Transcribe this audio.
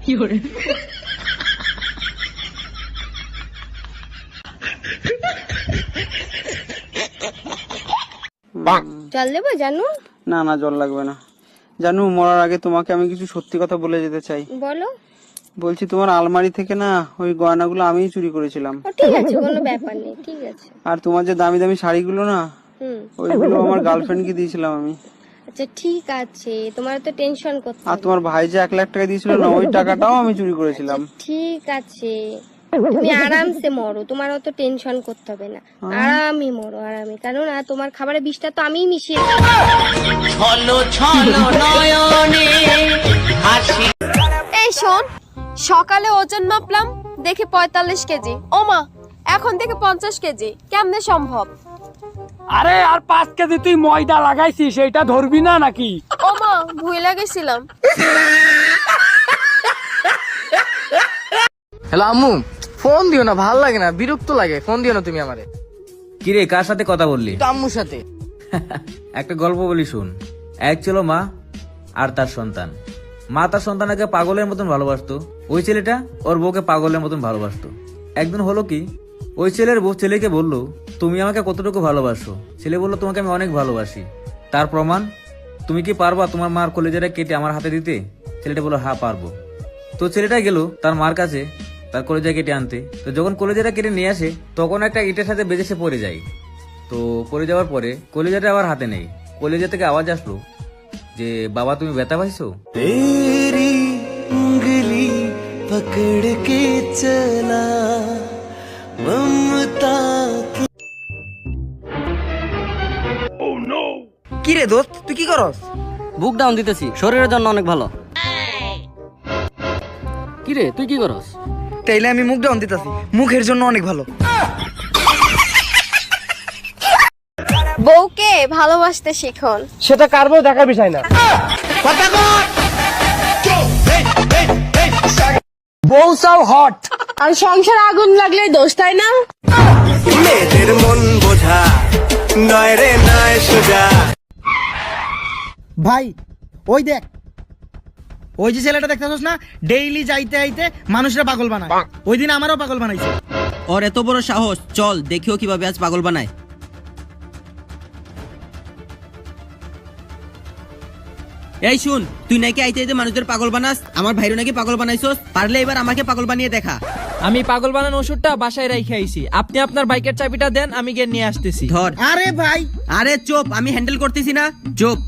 জল দেবো জানু? না না, জল লাগবে না। জানু, মরার আগে তোমাকে আমি কিছু সত্যি কথা বলে যেতে চাই। বলো। বলছি, তোমার আলমারি থেকে না ওই গয়নাগুলো আমিই চুরি করেছিলাম। ঠিক আছে, কোনো ব্যাপার নেই, ঠিক আছে। আর তোমার যে দামি দামি শাড়িগুলো না, ওইগুলো আমার গার্লফ্রেন্ডকে দিয়েছিলাম আমি। আচ্ছা ঠিক আছে, তোমার তো টেনশন করতে আর তোমার ভাই যে 1 লাখ টাকা দিয়েছিল না, ওই টাকাটাও আমি চুরি করেছিলাম। ঠিক আছে, তুমি আরামসে মরো, তোমার অত টেনশন করতে হবে না। আরামই মরো, আরামই। কারণ তোমার খাবারের বিষটা তো আমিই মিশিয়ে এই শোন, সকালে ওজন মাপলাম, দেখি 45 কেজি। ও মা, এখন থেকে 50 কেজি, কেমনে সম্ভব? আরে আর 5 কেজি তুই ময়দা লাগাইছিস, সেইটা ধরবি না নাকি? ও মা, ভুলে গেছিলাম। হ্যালো আম্মু, ফোন দিও না, ভাল লাগে না, বিরক্ত লাগে। ফোন দিও না তুমি আমারে। কিরে, কার সাথে কথা বললি? তো আম্মুর সাথে। একটা গল্প বলি শুন। এক ছিল মা আর তার সন্তান। মা তার সন্তানকে পাগলের মতন ভালোবাসতো, ওই ছেলেটা ওর বউকে পাগলের মতন ভালোবাসতো। একদিন হলো কি, ওই ছেলের বউ ছেলেকে বলল, তুমি আমাকে কতটুকু ভালোবাসো? ছেলে বলল, তোমাকে আমি অনেক ভালোবাসি। তার প্রমাণ? তুমি কি পারবা তোমার মার কলেজাটা কেটে আমার হাতে দিতে? ছেলেটা বললো, হ্যাঁ পারবো। তো ছেলেটা গেল তার মার কাছে তার কলেজা কেটে আনতে। তো যখন কলেজাটা কেটে নিয়ে আসে, তখন একটা ইটের সাথে বেজে সে পড়ে যায়। তো পড়ে যাওয়ার পরে কলেজাটা আবার হাতে নেই। কলেজা থেকে আওয়াজ আসলো যে, বাবা তুমি ব্যথা পাইছো? तेरी उंगली पकड़ के चला ममता की। কি রে দোস্ত, তুই কি করস? বুক ডাউন দিতেছি, শরীরের জন্য অনেক ভালো। কি রে, তুই কি করস? তাইলে আমি মুখ ডাউন দিতেছি, মুখের জন্য অনেক ভালো। বউকে ভালোবাসতে শিখুন। সেটা কার বউ দেখার বিষয় না। বউ চাও হট, আর সংসার আগুন লাগলে দোষ, তাই না? মেয়েদের মন বোঝা নয় রে নয় সোজা। ভাই ওই দেখ, ওই যে ছেলেটা দেখতেছস না, ডেইলি যাইতে আইতে মানুষরা পাগল বানায়। ওই দিন আমারও পাগল বানাইছে। ওর এত বড় সাহস, চল দেখিও কিভাবে আজ পাগল বানায়। এই শুন, তুই নাকি আইতে আইতে মানুষদের পাগল বানাস, আমার ভাইরও নাকি পাগল বানাইছস। পারলে এবার আমাকে পাগল বানিয়ে দেখা। আমি পাগল বানানো ওষুধটা বাসায় রেখে আইছি, আপনি আপনার বাইকের চাবিটা দেন, আমি গিয়ে নিয়ে আসতেছি। ধর। আরে ভাই, আরে চুপ, আমি হ্যান্ডেল করতেছি না, চুপ।